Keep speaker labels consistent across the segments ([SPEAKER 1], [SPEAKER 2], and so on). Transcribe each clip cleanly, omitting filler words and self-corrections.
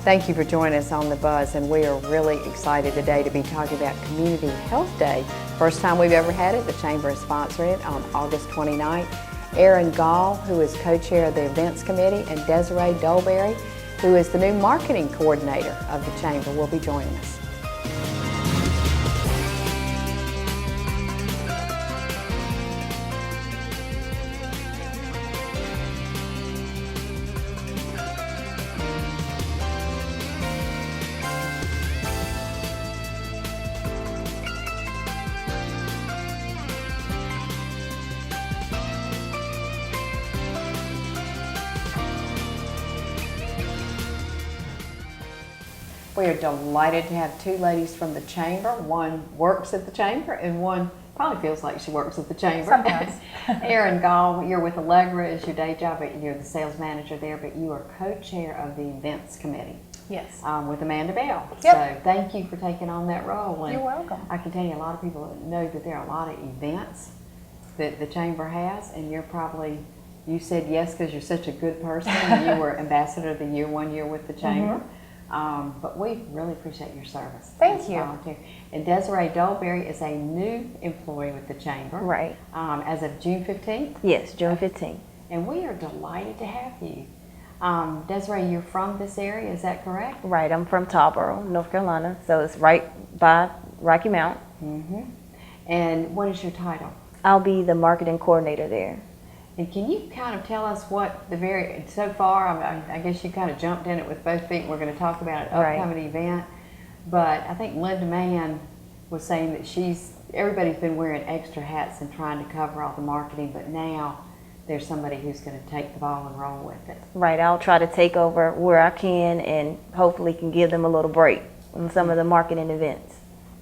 [SPEAKER 1] Thank you for joining us on The Buzz, and we are really excited today to be talking about Community Health Day. First time we've ever had it. The Chamber is sponsoring it on August 29th. Erin Gall, who is co-chair of the Events Committee, and Desiree Dolberry, who is the new Marketing Coordinator of the Chamber, will be joining us. We are delighted to have two ladies from the Chamber. One works at the Chamber and one probably feels like she works at the Chamber.
[SPEAKER 2] Sometimes.
[SPEAKER 1] Erin Gall, you're with Allegra as your day job, but you're the sales manager there, but you are co-chair of the Events Committee.
[SPEAKER 2] Yes.
[SPEAKER 1] With Amanda Bell.
[SPEAKER 2] Yep.
[SPEAKER 1] So thank you for taking on that role. And
[SPEAKER 2] you're welcome.
[SPEAKER 1] I can tell you a lot of people know that there are a lot of events that the Chamber has, and you said yes because you're such a good person, and you were Ambassador of the Year 1 year with the Chamber. But we really appreciate your service.
[SPEAKER 2] Thank you.
[SPEAKER 1] Volunteer. And Desiree Dolberry is a new employee with the Chamber.
[SPEAKER 3] Right.
[SPEAKER 1] As of June 15th.
[SPEAKER 3] Yes, June 15th.
[SPEAKER 1] And we are delighted to have you. Desiree, you're from this area, is that correct?
[SPEAKER 3] Right, I'm from Tarboro, North Carolina, so it's right by Rocky Mount.
[SPEAKER 1] And what is your title?
[SPEAKER 3] I'll be the marketing coordinator there.
[SPEAKER 1] And can you kind of tell us what so far, I guess you kind of jumped in it with both feet. We're going to talk about an upcoming event, but I think Linda Mann was saying that everybody's been wearing extra hats and trying to cover all the marketing, but now there's somebody who's going to take the ball and roll with it.
[SPEAKER 3] Right, I'll try to take over where I can and hopefully can give them a little break on some of the marketing events.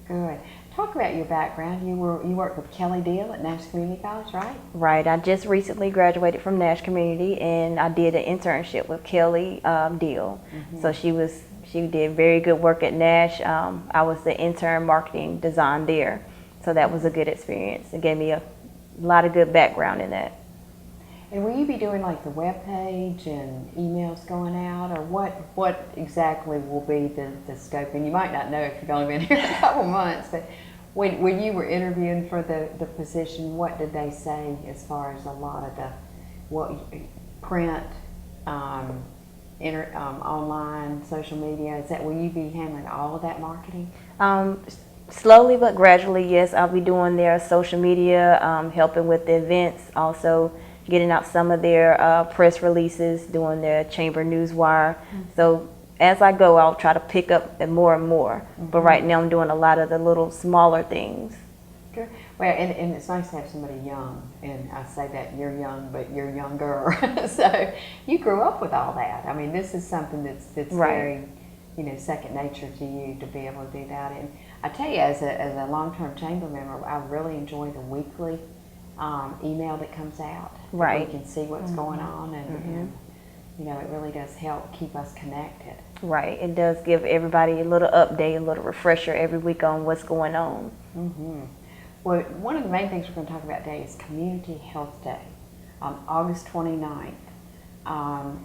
[SPEAKER 1] Good. Talk about your background. You worked with Kelly Deal at Nash Community College, right?
[SPEAKER 3] Right, I just recently graduated from Nash Community and I did an internship with Kelly Deal. So she did very good work at Nash. I was the intern marketing design there. So that was a good experience. It gave me a lot of good background in that.
[SPEAKER 1] And will you be doing like the web page and emails going out, or what exactly will be the scope? And you might not know if you've only been here a couple months, but when you were interviewing for the position, what did they say as far as a lot of print, online, social media? Will you be handling all of that marketing?
[SPEAKER 3] Slowly but gradually, yes. I'll be doing their social media, helping with the events, also getting out some of their press releases, doing their Chamber Newswire. So as I go, I'll try to pick up more and more. But right now I'm doing a lot of the little smaller things.
[SPEAKER 1] Good. Well, and it's nice to have somebody young, and I say that you're young, but you're younger. So you grew up with all that. I mean, this is something that's
[SPEAKER 3] right.
[SPEAKER 1] Very, second nature to you to be able to do that. And I tell you, as a long-term Chamber member, I really enjoy the weekly email that comes out.
[SPEAKER 3] Right.
[SPEAKER 1] We can see what's going on, and it really does help keep us connected.
[SPEAKER 3] Right. It does give everybody a little update, a little refresher every week on what's going on.
[SPEAKER 1] Well, one of the main things we're going to talk about today is Community Health Day on August 29th.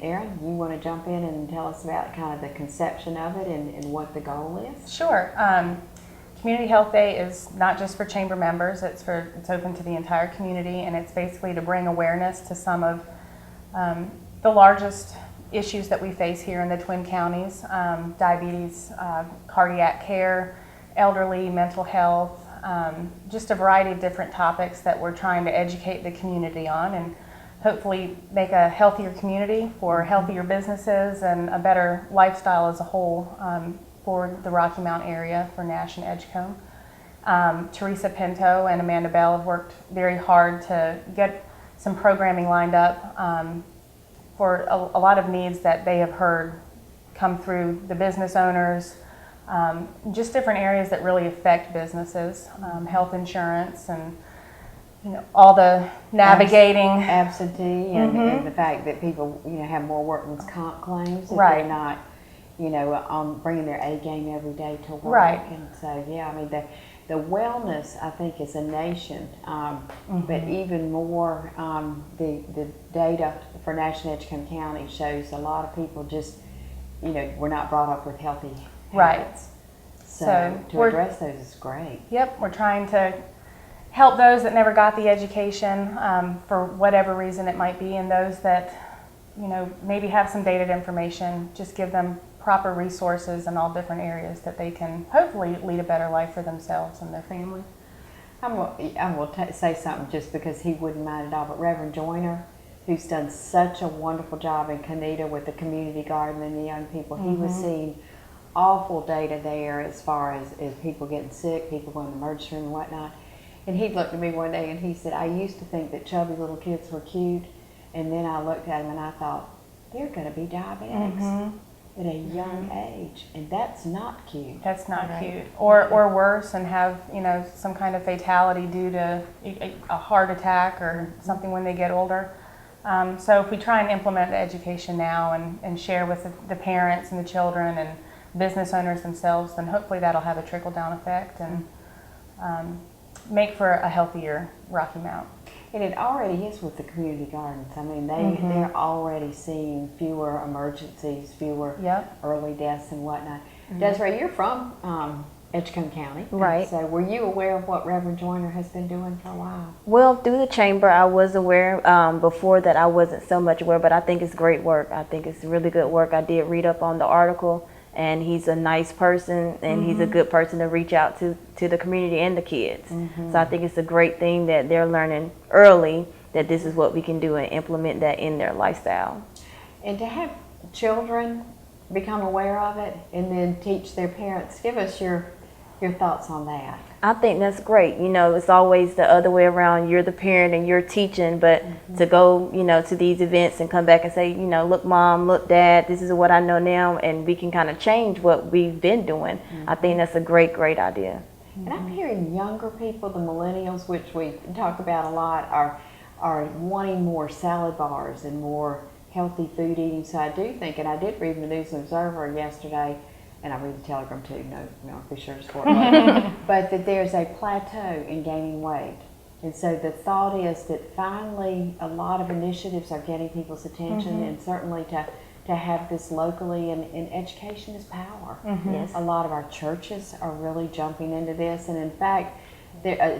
[SPEAKER 1] Erin, you want to jump in and tell us about kind of the conception of it and what the goal is?
[SPEAKER 2] Sure. Community Health Day is not just for Chamber members, it's open to the entire community, and it's basically to bring awareness to some of the largest issues that we face here in the Twin Counties: diabetes, cardiac care, elderly, mental health, just a variety of different topics that we're trying to educate the community on, and hopefully make a healthier community for healthier businesses and a better lifestyle as a whole for the Rocky Mount area, for Nash and Edgecombe. Teresa Pinto and Amanda Bell have worked very hard to get some programming lined up for a lot of needs that they have heard come through the business owners, just different areas that really affect businesses, health insurance, and all the navigating.
[SPEAKER 1] Absentee and the fact that people, have more workman's comp claims if
[SPEAKER 2] Right.
[SPEAKER 1] they're not, on bringing their A game every day to work.
[SPEAKER 2] Right.
[SPEAKER 1] And so, yeah, I mean, the wellness, I think, is a nation, but even more, the data for Nash and Edgecombe County shows a lot of people just we're not brought up with healthy
[SPEAKER 2] Right.
[SPEAKER 1] habits. So to
[SPEAKER 2] we're-
[SPEAKER 1] address those is great.
[SPEAKER 2] Yep, we're trying to help those that never got the education for whatever reason it might be, and those that maybe have some dated information, just give them proper resources in all different areas that they can hopefully lead a better life for themselves and their family.
[SPEAKER 1] I will say something just because he wouldn't mind at all, but Reverend Joyner, who's done such a wonderful job in Canita with the community garden and the young people, he was seeing awful data there as far as people getting sick, people going to the emergency room and whatnot. And he looked at me one day and he said, I used to think that chubby little kids were cute, and then I looked at him and I thought, they're going to be diabetics at a young age, and that's not cute.
[SPEAKER 2] That's not cute. Or worse, and have some kind of fatality due to a heart attack or something when they get older. So if we try and implement the education now and share with the parents and the children and business owners themselves, then hopefully that'll have a trickle-down effect and make for a healthier Rocky Mount.
[SPEAKER 1] And it already is with the community gardens. I mean, they're already seeing fewer emergencies, fewer early deaths and whatnot. Desiree, you're from Edgecombe County.
[SPEAKER 3] Right.
[SPEAKER 1] So were you aware of what Reverend Joyner has been doing for a while?
[SPEAKER 3] Well, through the chamber, I was aware. Before that, I wasn't so much aware, but I think it's great work. I think it's really good work. I did read up on the article, and he's a nice person, and he's a good person to reach out to the community and the kids. So I think it's a great thing that they're learning early that this is what we can do and implement that in their lifestyle.
[SPEAKER 1] And to have children become aware of it and then teach their parents, give us your thoughts on that.
[SPEAKER 3] I think that's great. It's always the other way around. You're the parent and you're teaching, but to go, to these events and come back and say, look, Mom, look, Dad, this is what I know now, and we can kind of change what we've been doing. I think that's a great, great idea.
[SPEAKER 1] And I'm hearing younger people, the millennials, which we talk about a lot, are wanting more salad bars and more healthy food eating. So I do think, and I did read in the News and Observer yesterday, and I read the Telegram too, no, be sure to score it, but that there's a plateau in gaining weight. And so the thought is that finally a lot of initiatives are getting people's attention, and certainly to have this locally, and education is power.
[SPEAKER 3] Yes.
[SPEAKER 1] A lot of our churches are really jumping into this, and in fact,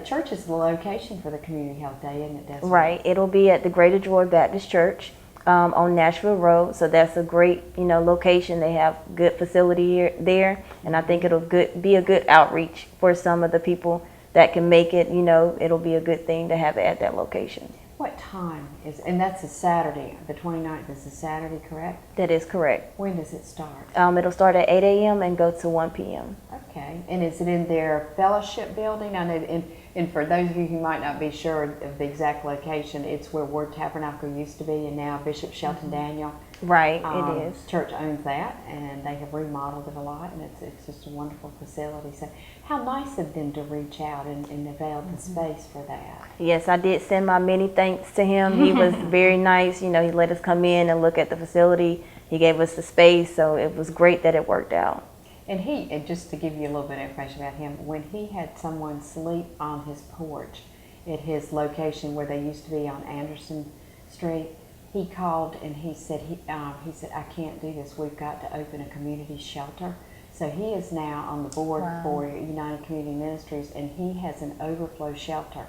[SPEAKER 1] church is the location for the Community Health Day, isn't it, Desiree?
[SPEAKER 3] Right. It'll be at the Greater Joy Baptist Church on Nashville Road. So that's a great, location. They have good facility there, and I think it'll be a good outreach for some of the people that can make it. It'll be a good thing to have it at that location.
[SPEAKER 1] What time is, and that's a Saturday, the 29th is a Saturday, correct?
[SPEAKER 3] That is correct.
[SPEAKER 1] When does it start?
[SPEAKER 3] It'll start at 8 a.m. and go to 1 p.m.
[SPEAKER 1] Okay, and is it in their fellowship building? I know, and for those of you who might not be sure of the exact location, it's where Word Tabernacle used to be, and now Bishop Shelton Daniel.
[SPEAKER 3] Right, it is.
[SPEAKER 1] Church owns that, and they have remodeled it a lot, and it's just a wonderful facility. So how nice of them to reach out and avail the space for that.
[SPEAKER 3] Yes, I did send my many thanks to him. He was very nice. He let us come in and look at the facility. He gave us the space, so it was great that it worked out.
[SPEAKER 1] And just to give you a little bit of information about him, when he had someone sleep on his porch at his location where they used to be on Anderson Street, he called and he said, I can't do this. We've got to open a community shelter. So he is now on the board for United Community Ministries, and he has an overflow shelter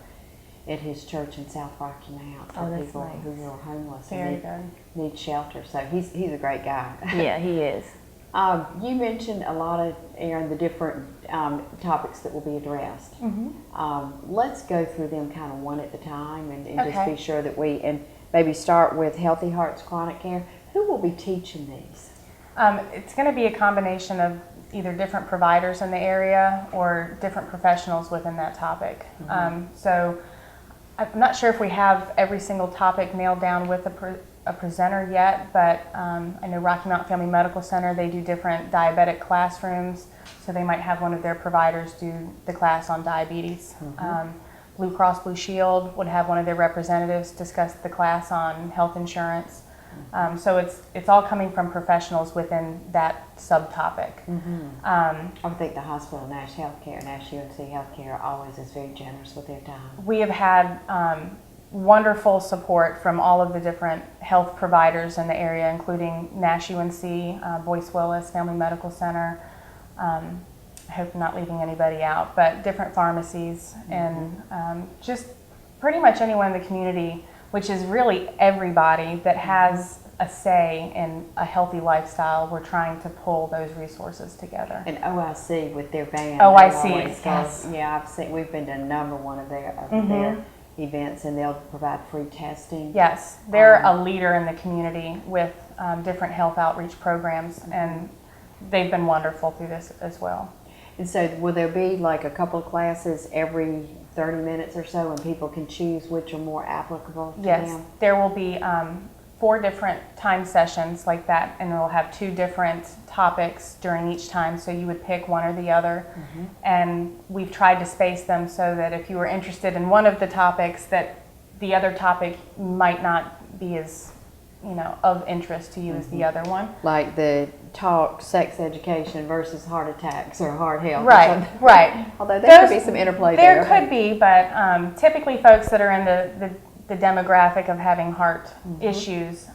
[SPEAKER 1] at his church in South Rocky Mount for people who are homeless and need shelter. So he's a great guy.
[SPEAKER 3] Yeah, he is.
[SPEAKER 1] You mentioned a lot of, Aaron, the different topics that will be addressed. Let's go through them kind of one at a time and just be sure that and maybe start with Healthy Hearts Chronic Care. Who will be teaching these?
[SPEAKER 2] It's going to be a combination of either different providers in the area or different professionals within that topic. So I'm not sure if we have every single topic nailed down with a presenter yet, but I know Rocky Mount Family Medical Center, they do different diabetic classrooms, so they might have one of their providers do the class on diabetes. Blue Cross Blue Shield would have one of their representatives discuss the class on health insurance. So it's all coming from professionals within that subtopic.
[SPEAKER 1] I would think the hospital, Nash Healthcare, Nash UNC Healthcare always is very generous with their time.
[SPEAKER 2] We have had wonderful support from all of the different health providers in the area, including Nash UNC, Boyce Willis Family Medical Center. I hope I'm not leaving anybody out, but different pharmacies and just pretty much anyone in the community, which is really everybody that has a say in a healthy lifestyle. We're trying to pull those resources together.
[SPEAKER 1] And OIC with their band.
[SPEAKER 2] OIC, yes.
[SPEAKER 1] Yeah, I've seen, we've been to a number one of their events, and they'll provide free testing.
[SPEAKER 2] Yes, they're a leader in the community with different health outreach programs, and they've been wonderful through this as well.
[SPEAKER 1] And so will there be like a couple of classes every 30 minutes or so, and people can choose which are more applicable to them?
[SPEAKER 2] Yes, there will be 4 different time sessions like that, and we'll have 2 different topics during each time, so you would pick one or the other. And we've tried to space them so that if you were interested in one of the topics, that the other topic might not be as, of interest to you as the other one.
[SPEAKER 1] Like the talk sex education versus heart attacks or heart health.
[SPEAKER 2] Right, right.
[SPEAKER 1] Although there could be some interplay there.
[SPEAKER 2] There could be, but typically folks that are in the demographic of having heart issues,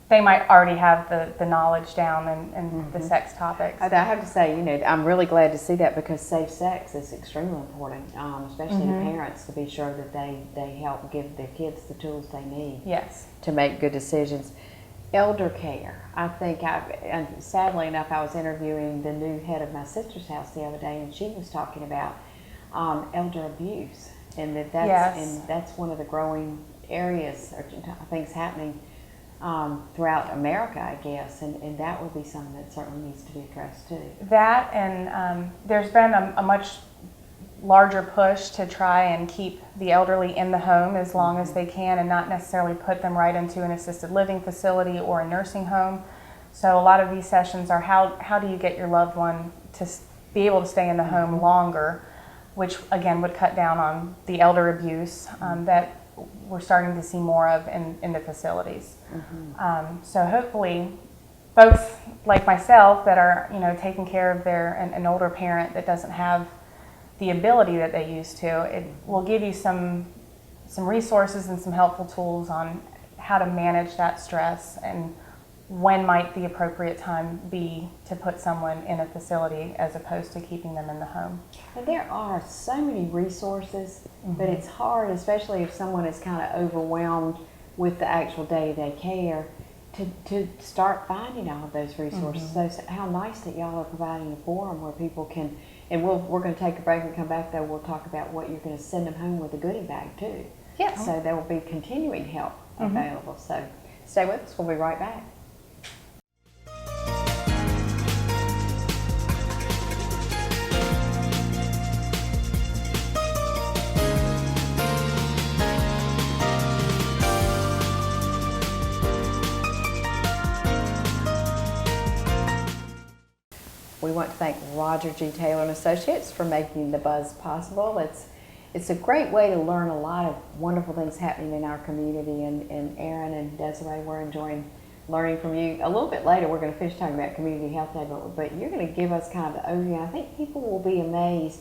[SPEAKER 2] they might already have the knowledge down and the sex topics.
[SPEAKER 1] I have to say, I'm really glad to see that, because safe sex is extremely important, especially to parents, to be sure that they help give their kids the tools they need
[SPEAKER 2] Yes.
[SPEAKER 1] to make good decisions. Elder care. I think and sadly enough, I was interviewing the new head of my sister's house the other day, and she was talking about elder abuse, and that's one of the growing areas or things happening throughout America, I guess, and that would be something that certainly needs to be addressed too.
[SPEAKER 2] That, and there's been a much larger push to try and keep the elderly in the home as long as they can, and not necessarily put them right into an assisted living facility or a nursing home. So a lot of these sessions are how do you get your loved one to be able to stay in the home longer, which again would cut down on the elder abuse that we're starting to see more of in the facilities. So hopefully folks like myself that are taking care of an older parent that doesn't have the ability that they used to, it will give you some resources and some helpful tools on how to manage that stress and when might the appropriate time be to put someone in a facility as opposed to keeping them in the home.
[SPEAKER 1] And there are so many resources, but it's hard, especially if someone is kind of overwhelmed with the actual day-to-day care, to start finding all of those resources. So how nice that y'all are providing a forum where people can, and we're going to take a break and come back, though we'll talk about what you're going to send them home with a goodie bag too.
[SPEAKER 2] Yes.
[SPEAKER 1] So there will be continuing help available. So stay with us, we'll be right back. We want to thank Roger G. Taylor and Associates for making the Buzz possible. It's a great way to learn a lot of wonderful things happening in our community, and Aaron and Desiree, we're enjoying learning from you. A little bit later we're going to finish talking about Community Health Day, but you're going to give us kind of the overview, and I think people will be amazed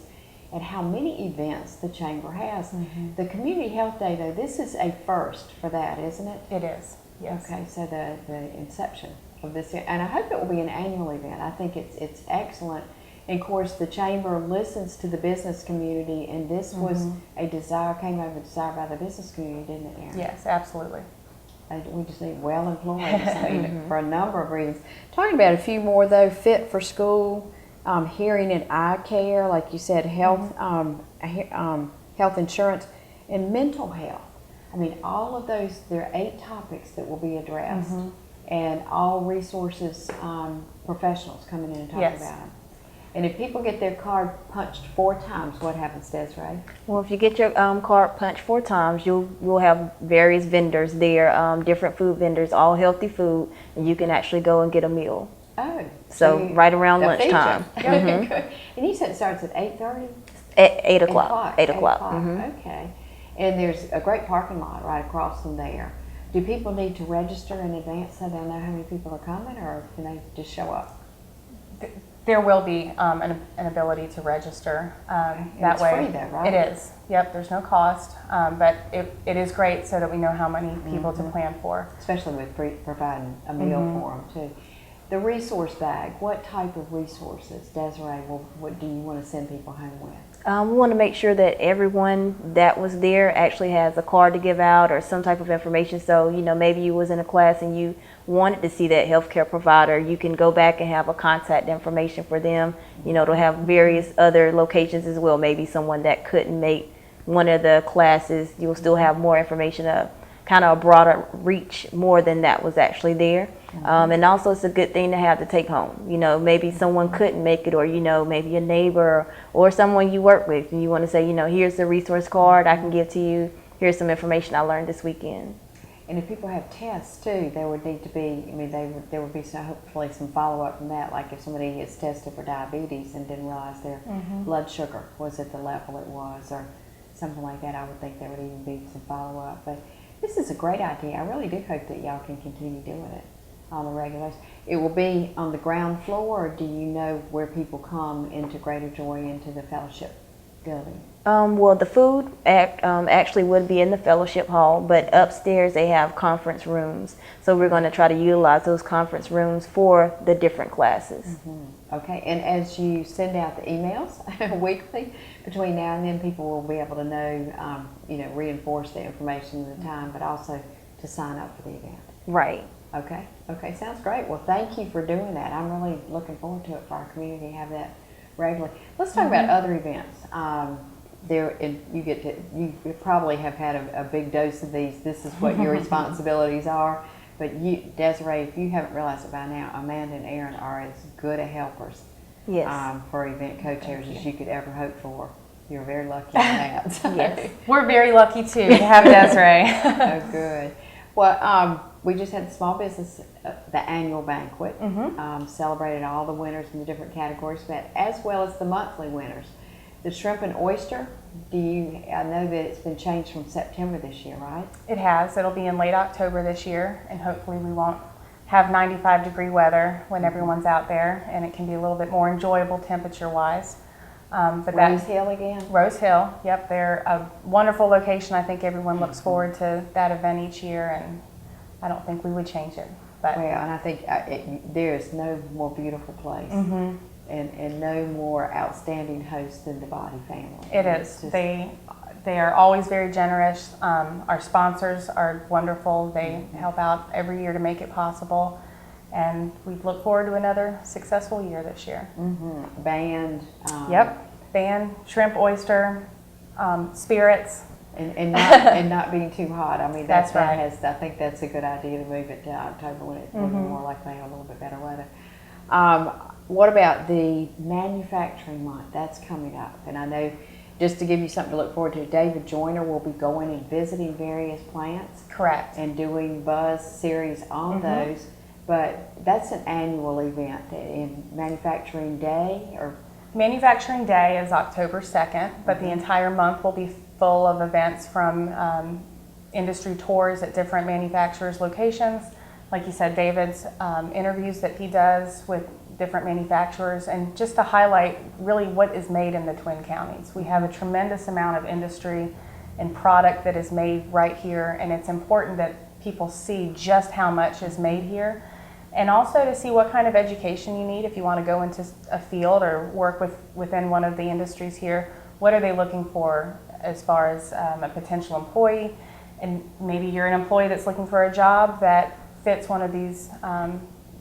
[SPEAKER 1] at how many events the Chamber has. The Community Health Day, though, this is a first for that, isn't it?
[SPEAKER 2] It is, yes.
[SPEAKER 1] Okay, so the inception of this, and I hope it will be an annual event. I think it's excellent. And of course, the Chamber listens to the business community, and this was a desire, came over a desire by the business community, didn't it, Aaron?
[SPEAKER 2] Yes, absolutely.
[SPEAKER 1] We just need well-employed for a number of reasons. Talking about a few more, though, fit for school, hearing and eye care, like you said, health, health insurance, and mental health. I mean, all of those, there are 8 topics that will be addressed, and all resources, professionals coming in and talking about them. And if people get their card punched 4 times, what happens, Desiree?
[SPEAKER 3] Well, if you get your card punched 4 times, you'll have various vendors there, different food vendors, all healthy food, and you can actually go and get a meal.
[SPEAKER 1] Oh.
[SPEAKER 3] So right around lunchtime.
[SPEAKER 1] Good. And you said it starts at 8:30?
[SPEAKER 3] At 8 o'clock. 8 o'clock.
[SPEAKER 1] Okay. And there's a great parking lot right across from there. Do people need to register in advance so they'll know how many people are coming, or can they just show up?
[SPEAKER 2] There will be an ability to register that
[SPEAKER 1] it's
[SPEAKER 2] way.
[SPEAKER 1] free though, right?
[SPEAKER 2] It is. Yep, there's no cost, but it is great so that we know how many people to plan for.
[SPEAKER 1] Especially with providing a meal for them too. The resource bag, what type of resources, Desiree, what do you want to send people home with?
[SPEAKER 3] We want to make sure that everyone that was there actually has a card to give out or some type of information. So, maybe you was in a class and you wanted to see that healthcare provider, you can go back and have a contact information for them. They'll have various other locations as well. Maybe someone that couldn't make one of the classes, you'll still have more information, kind of a broader reach more than that was actually there. And also it's a good thing to have to take home. Maybe someone couldn't make it, or maybe a neighbor or someone you work with, and you want to say, here's the resource card I can give to you. Here's some information I learned this weekend.
[SPEAKER 1] And if people have tests too, there would need to be, there would be hopefully some follow-up from that, like if somebody is tested for diabetes and didn't realize their blood sugar was at the level it was, or something like that, I would think there would even be some follow-up. But this is a great idea. I really do hope that y'all can continue doing it on the regular. It will be on the ground floor, or do you know where people come into Greater Joy, into the fellowship building?
[SPEAKER 3] Well, the food actually would be in the fellowship hall, but upstairs they have conference rooms. So we're going to try to utilize those conference rooms for the different classes.
[SPEAKER 1] Okay, and as you send out the emails weekly, between now and then, people will be able to know, reinforce the information at the time, but also to sign up for the event.
[SPEAKER 3] Right.
[SPEAKER 1] Okay, sounds great. Well, thank you for doing that. I'm really looking forward to it for our community to have that regularly. Let's talk about other events. You probably have had a big dose of these. This is what your responsibilities are. But you, Desiree, if you haven't realized it by now, Amanda and Aaron are as good a helpers for event co-chairs as you could ever hope for. You're very lucky in that.
[SPEAKER 3] Yes.
[SPEAKER 2] We're very lucky too to have Desiree.
[SPEAKER 1] Oh, good. Well, we just had the small business, the annual banquet, celebrated all the winners in the different categories, but as well as the monthly winners. The shrimp and oyster, I know that it's been changed from September this year, right?
[SPEAKER 2] It has. It'll be in late October this year, and hopefully we won't have 95-degree weather when everyone's out there, and it can be a little bit more enjoyable temperature-wise. But
[SPEAKER 1] Rose Hill again?
[SPEAKER 2] Rose Hill, yep. They're a wonderful location. I think everyone looks forward to that event each year, and I don't think we would change it. But
[SPEAKER 1] well, and I think there is no more beautiful place. And no more outstanding host than the Body family.
[SPEAKER 2] It is. They are always very generous. Our sponsors are wonderful. They help out every year to make it possible. And we look forward to another successful year this year.
[SPEAKER 1] Band.
[SPEAKER 2] Yep. Band, shrimp, oyster, spirits.
[SPEAKER 1] And not being too hot. I mean,
[SPEAKER 2] That's right.
[SPEAKER 1] I think that's a good idea to move it to October when it's more likely to have a little bit better weather. What about the manufacturing month? That's coming up. And I know, just to give you something to look forward to, David Joyner will be going and visiting various plants.
[SPEAKER 2] Correct.
[SPEAKER 1] And doing buzz series on those. But that's an annual event. In Manufacturing Day, or
[SPEAKER 2] Manufacturing Day is October 2nd, but the entire month will be full of events from industry tours at different manufacturers' locations. Like you said, David's interviews that he does with different manufacturers, and just to highlight really what is made in the Twin Counties. We have a tremendous amount of industry and product that is made right here, and it's important that people see just how much is made here, and also to see what kind of education you need if you want to go into a field or work within one of the industries here. What are they looking for as far as a potential employee? And maybe you're an employee that's looking for a job that fits one of these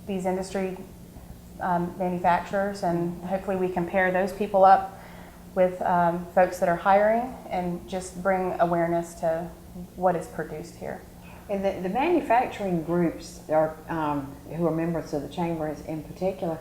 [SPEAKER 2] industry manufacturers, and hopefully we can pair those people up with folks that are hiring and just bring awareness to what is produced here.
[SPEAKER 1] And the manufacturing groups are, who are members of the chamber in particular,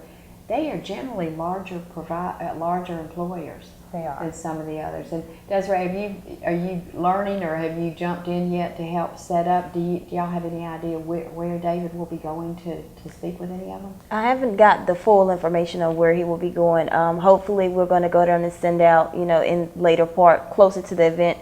[SPEAKER 1] they are generally larger employers.
[SPEAKER 2] They are.
[SPEAKER 1] Than some of the others. And Desiree, are you learning, or have you jumped in yet to help set up? Do y'all have any idea where David will be going to speak with any of them?
[SPEAKER 3] I haven't got the full information of where he will be going. Hopefully we're going to go down and send out, in later part, closer to the event,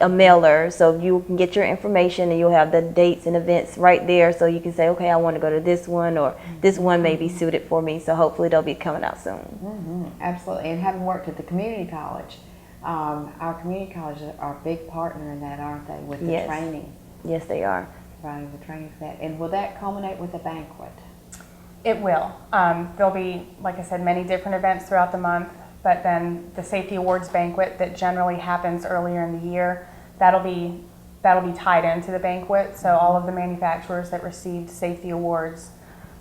[SPEAKER 3] a mailer, so you can get your information and you'll have the dates and events right there, so you can say, okay, I want to go to this one, or this one may be suited for me. So hopefully they'll be coming out soon.
[SPEAKER 1] Absolutely. And having worked at the community college, our community colleges are a big partner in that, aren't they, with the
[SPEAKER 3] Yes.
[SPEAKER 1] training,
[SPEAKER 3] Yes, they are.
[SPEAKER 1] providing the training for that. And will that culminate with a banquet?
[SPEAKER 2] It will. There'll be, like I said, many different events throughout the month, but then the Safety Awards banquet that generally happens earlier in the year, that'll be tied into the banquet. So all of the manufacturers that received safety awards,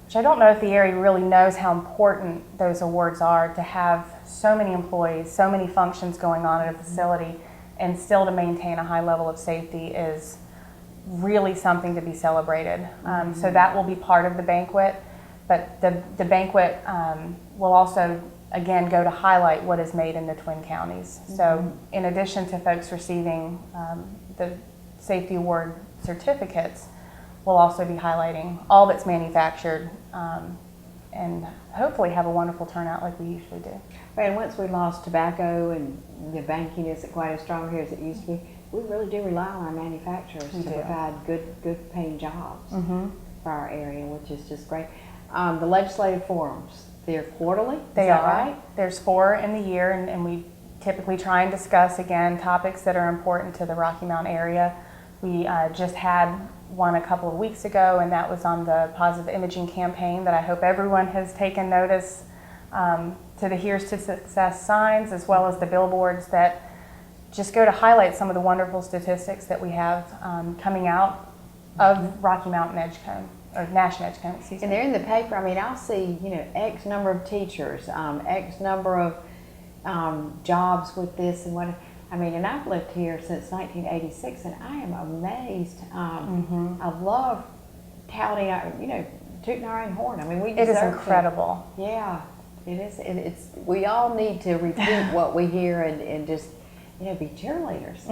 [SPEAKER 2] which I don't know if the area really knows how important those awards are, to have so many employees, so many functions going on at a facility, and still to maintain a high level of safety is really something to be celebrated. So that will be part of the banquet. But the banquet will also, again, go to highlight what is made in the Twin Counties. So in addition to folks receiving the Safety Award certificates, we'll also be highlighting all that's manufactured and hopefully have a wonderful turnout like we usually do.
[SPEAKER 1] Right, and once we lost tobacco and the banking isn't quite as strong here as it used to be, we really do rely on our manufacturers to provide good paying jobs for our area, which is just great. The legislative forums, they're quarterly, is that right?
[SPEAKER 2] There's 4 in the year, and we typically try and discuss, again, topics that are important to the Rocky Mount area. We just had one a couple of weeks ago, and that was on the positive imaging campaign that I hope everyone has taken notice to the Here's to Success signs, as well as the billboards that just go to highlight some of the wonderful statistics that we have coming out of Rocky Mountain Edgecombe. Or Nash and Edgecombe, excuse me.
[SPEAKER 1] And they're in the paper. I mean, I'll see, X number of teachers, X number of jobs with this and what. I mean, and I've lived here since 1986, and I am amazed. I love touting, tooting our own horn. I mean, we deserve
[SPEAKER 2] It is incredible.
[SPEAKER 1] Yeah, it is. It's. We all need to repeat what we hear and just, be cheerleaders.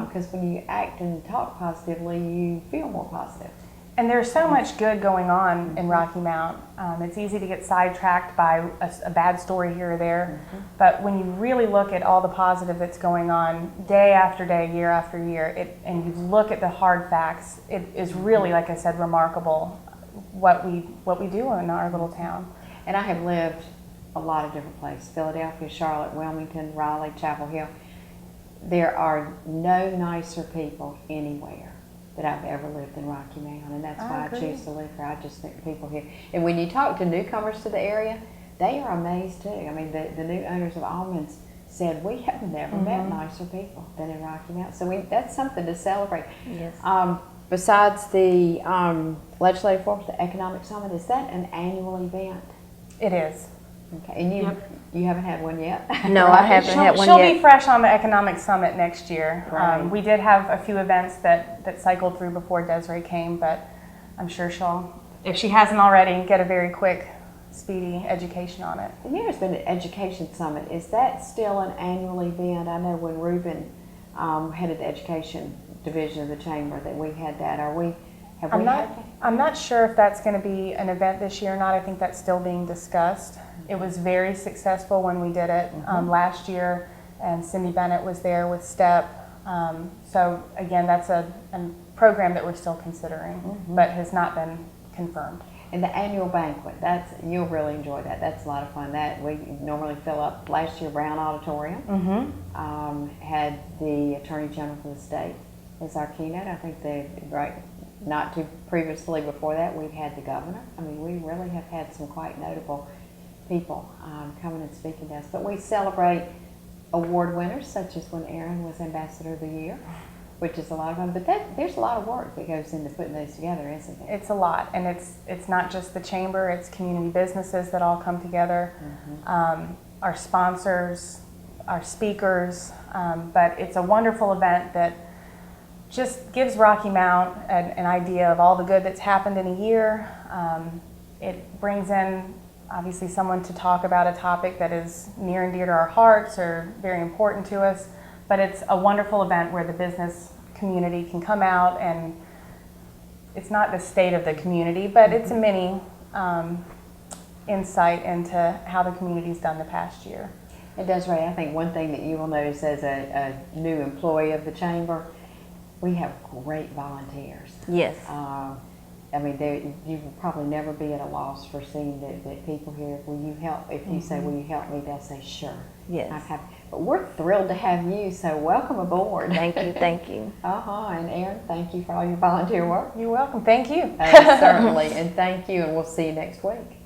[SPEAKER 1] Because when you act and talk positively, you feel more positive.
[SPEAKER 2] And there's so much good going on in Rocky Mount. It's easy to get sidetracked by a bad story here or there. But when you really look at all the positive that's going on day after day, year after year, and you look at the hard facts, it is really, like I said, remarkable what we do in our little town.
[SPEAKER 1] And I have lived a lot of different places: Philadelphia, Charlotte, Wilmington, Raleigh, Chapel Hill. There are no nicer people anywhere that I've ever lived in Rocky Mount, and that's why I choose to live here. I just think people here, and when you talk to newcomers to the area, they are amazed too. I mean, the new owners of Almonds said, we have never met nicer people than in Rocky Mount. So that's something to celebrate.
[SPEAKER 3] Yes.
[SPEAKER 1] Besides the legislative forums, the economic summit, is that an annual event?
[SPEAKER 2] It is.
[SPEAKER 1] Okay, and you haven't had one yet?
[SPEAKER 3] No, I haven't had one
[SPEAKER 2] She'll
[SPEAKER 3] yet.
[SPEAKER 2] be fresh on the Economic Summit next year.
[SPEAKER 1] Right.
[SPEAKER 2] We did have a few events that cycled through before Desiree came, but I'm sure she'll, if she hasn't already, get a very quick, speedy education on it.
[SPEAKER 1] And there's been an education summit. Is that still an annual event? I know when Reuben headed the education division of the chamber that we had that. Have we had that?
[SPEAKER 2] I'm not sure if that's going to be an event this year or not. I think that's still being discussed. It was very successful when we did it last year, and Cindy Bennett was there with STEP. So again, that's a program that we're still considering, but has not been confirmed.
[SPEAKER 1] And the annual banquet, you'll really enjoy that. That's a lot of fun. That we normally fill up. Last year, Brown Auditorium had the Attorney General for the state as our keynote. I think not too previously before that, we've had the governor. I mean, we really have had some quite notable people coming and speaking to us. But we celebrate award winners, such as when Aaron was Ambassador of the Year, which is a lot of fun. But there's a lot of work that goes into putting those together, isn't it?
[SPEAKER 2] It's a lot, and it's not just the chamber, it's community businesses that all come together, our sponsors, our speakers, but it's a wonderful event that just gives Rocky Mount an idea of all the good that's happened in a year. It brings in obviously someone to talk about a topic that is near and dear to our hearts or very important to us, but it's a wonderful event where the business community can come out, and it's not the state of the community, but it's a mini insight into how the community's done the past year.
[SPEAKER 1] It does, Ray. I think one thing that you will notice as a new employee of the chamber we have great volunteers.
[SPEAKER 3] Yes.
[SPEAKER 1] I mean, you will probably never be at a loss for seeing that people here, will you help? If you say, will you help me, they'll say, sure.
[SPEAKER 3] Yes.
[SPEAKER 1] I'm happy. But we're thrilled to have you, so welcome aboard.
[SPEAKER 3] Thank you, thank you.
[SPEAKER 1] And Erin, thank you for all your volunteer work.
[SPEAKER 2] You're welcome. Thank you.
[SPEAKER 1] Certainly, and thank you, and we'll see you next week.